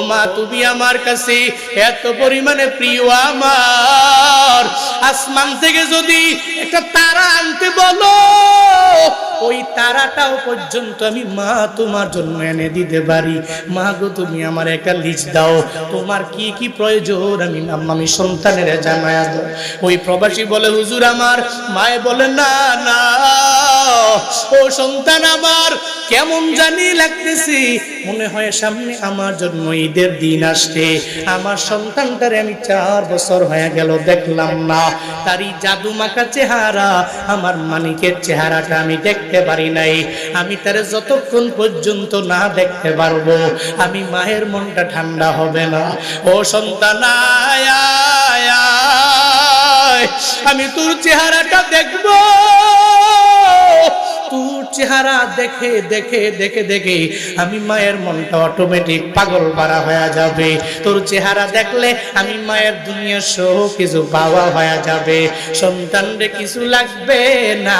মা তুমি আমার কাছে এত পরিমাণে প্রিয় আমার, আসমান থেকে যদি একটা তারা আনতে বলো ওই তারাটাও পর্যন্ত আমি মা তোমার জন্য এনে দিতে পারি। মা গো তুমি আমার একটা লিস্ট দাও, তোমার কি কি প্রয়োজন আমি সন্তানের জানায়া দাও। ওই প্রবাসী বলে হুজুর আমার মায়ে বলে না না ও সন্তান আমার কেমন জানি লাগতেছে, মনে হয় সামনে আমার জন্য ঈদের দিন আসছে। আমার সন্তানটারে আমি 4 বছর হয়ে গেল দেখলাম না, তারই জাদু মাখা চেহারা আমার মানিকের চেহারাটা আমি দেখতে পারি নাই। আমি তারে যতক্ষণ পর্যন্ত না দেখতে পারবো আমি মায়ের মনটা ঠান্ডা হবে না। ও সন্তান আয় আয় আয়, আমি তোর চেহারাটা দেখবো। তোর চেহারা দেখে দেখে দেখে দেখে আমি মায়ের মনটা অটোমেটিক পাগল পারা হয়ে যাবে। তোর চেহারা দেখলে আমি মায়ের দুনিয়া সহ কিছু পাওয়া হয়ে যাবে। সন্তানরে কিছু লাগবে না,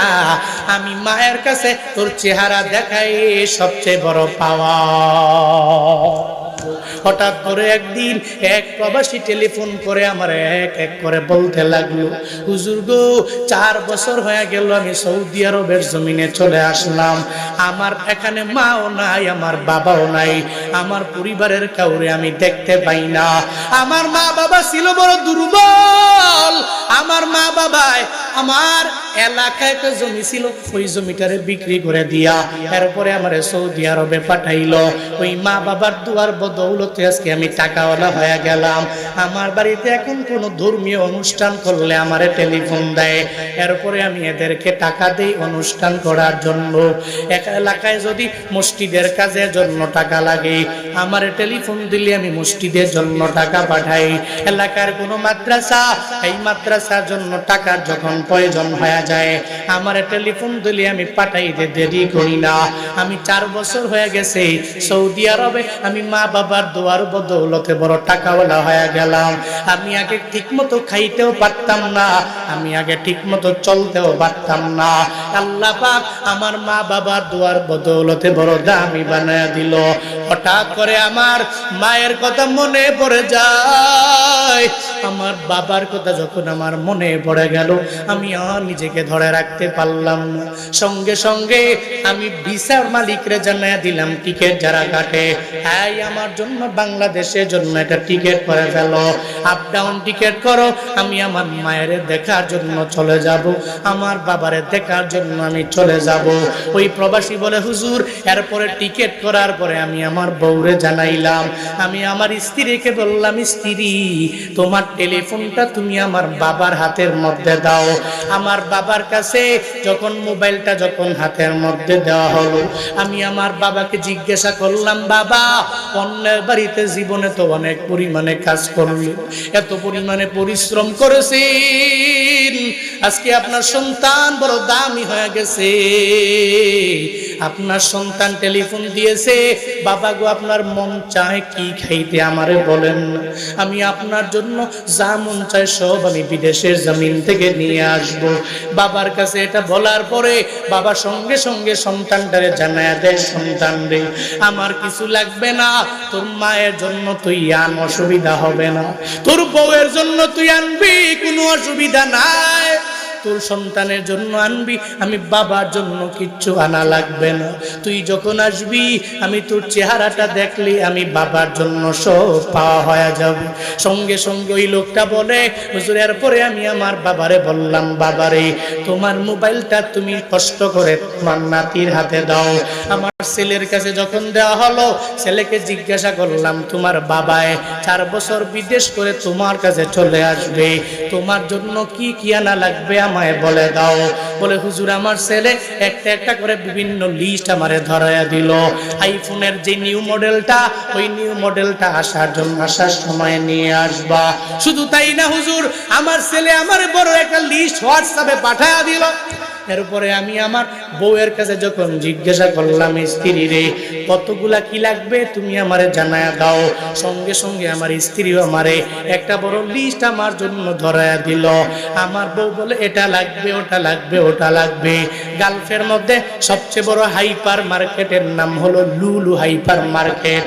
আমি মায়ের কাছে তোর চেহারা দেখাই সবচেয়ে বড় পাওয়া। হঠাৎ করে একদিন এক প্রবাসী টেলিফোন করে আমার এক এক করে বলতে লাগলো, হুজুর গো 4 বছর হয়ে গেল আমি সৌদি আরবের জমিনে চলে আসলাম, আমার এখানে মাও নাই আমার বাবাও নাই, আমার পরিবারের কাউরে আমি দেখতে পাই না। আমার মা বাবা ছিল বড় দুর্বল, আমার মা বাবায় আমার এলাকায় একটা জমি ছিল ওই জমিটারে বিক্রি করে দিয়া এরপরে আমারে সৌদি আরবে পাঠাইলো। ওই মা বাবার দুয়ার বদৌলতে আজকে আমি টাকাওয়ালা হয়ে গেলাম। আমার বাড়িতে এখন কোনো ধর্মীয় অনুষ্ঠান করলে আমারে টেলিফোন দেয়, এরপরে আমি এদেরকে টাকা দেই অনুষ্ঠান করার জন্য। এক এলাকায় যদি মসজিদের কাজের জন্য টাকা লাগে আমারে টেলিফোন দিলে আমি মসজিদের জন্য টাকা পাঠাই। এলাকার কোনো মাদ্রাসা, এই মাদ্রাসার জন্য টাকার যখন প্রয়োজন হয়ে যায় আমারে টেলিফোন দিলে আমি পাঠাইতে দেরি করি না। আমি 4 বছর হয়ে গেছে সৌদি আরবে, আমি মা বাবার দোয়ার বদৌলতে বড় টাকাওয়ালা হয়ে গেলাম। আমি আগে ঠিক মতো খাইতেও পারতাম না, আমি আগে ঠিক মতো চলতেও পারতাম না। আল্লাহ পাক আমার মা বাবার দোয়ার বদৌলতে বড় দামি বানায় দিল। হঠাৎ করে আমার মায়ের কথা মনে পড়ে যায়, আমার বাবার কথা যখন আমার মনে পড়ে গেল আমি আর নিজেকে ধরে রাখতে পারলাম না। সঙ্গে সঙ্গে আমি ভিসার মালিকরে জানিয়ে দিলাম, টিকিট যারা কাটে এই আমার জন্য বাংলাদেশের জন্য একটা টিকিট করে ফেলো, আপ ডাউন টিকিট করো, আমি আমার মায়ের দেখার জন্য চলে যাব, আমার বাবারে দেখার জন্য আমি চলে যাব। ওই প্রবাসী বলে হুজুর এরপরে টিকিট করার পরে আমি আমার বউরে জানাইলাম, আমি আমার স্ত্রীকে বললাম, স্ত্রী তোমার টেলিফোনটা তুমি আমার বাবার হাতের মধ্যে দাও। আমার বাবার কাছে যখন মোবাইলটা যখন হাতের মধ্যে দেওয়া হলো আমি আমার বাবাকে জিজ্ঞাসা করলাম, বাবা অন্যের বাড়িতে জীবনে তো অনেক পরিমাণে কাজ করলেন, এত পরিমাণে পরিশ্রম করেছেন, আজকে আপনার সন্তান বড় দামি হয়ে গেছে, আপনার সন্তান টেলিফোন দিয়েছে, বাবা গো আপনার মন চায় কি খাইতে আমারে বলেন, আমি আপনার জন্য যা মন চায় সব আমি বিদেশের জমিন থেকে নিয়ে আসব। বাবার কাছে এটা বলার পরে বাবা সঙ্গে সঙ্গে সন্তানটারে জানায়া দেয়, সন্তান রে আমার কিছু লাগবে না, তোর মায়ের জন্য তুই আন, অসুবিধা হবে না, তোর বউয়ের জন্য তুই আনবি, কোনো অসুবিধা নাই, তোর সন্তানের জন্য আনবি, আমি বাবার জন্য কিচ্ছু আনা লাগবে না, তুই যখন আসবি আমি তোর চেহারাটা দেখলি আমি বাবার জন্য সব পাওয়া হয়ে যাবে। সঙ্গে সঙ্গে ওই লোকটা বলে, হুজুর এরপরে আমি আমার বাবারে বললাম, বাবারে তোমার মোবাইলটা তুমি কষ্ট করে তোমার নাতির হাতে দাও। আমার ছেলের কাছে যখন দেওয়া হলো ছেলেকে জিজ্ঞাসা করলাম, তোমার বাবায় 4 বছর বিদেশ করে তোমার কাছে চলে আসবে, তোমার জন্য কি কি আনা লাগবে আমায় বলে দাও। বলে হুজুর আমার ছেলে একটা একটা করে বিভিন্ন লিস্ট আমারে ধরায়া দিল, আইফোনের যে নিউ মডেলটা ওই নিউ মডেলটা আসার সময় নিয়ে আসবা। শুধু তাই না হুজুর, আমার ছেলে আমার বড় একটা লিস্ট হোয়াটসঅ্যাপে পাঠায়া দিল। এরপরে আমি আমার বউয়ের কাছে যখন জিজ্ঞাসা করলাম, স্ত্রী রে কতগুলা কি লাগবে তুমি আমারে জানায়া দাও, সঙ্গে সঙ্গে আমার স্ত্রীও আমারে একটা বড় লিস্ট আমার জন্য ধরায়া দিল। আমার বউ বলে এটা লাগবে, ওটা লাগবে, ওটা লাগবে। গালফের মধ্যে সবচেয়ে বড় হাইপার মার্কেটের নাম হলো লুলু হাইপার মার্কেট।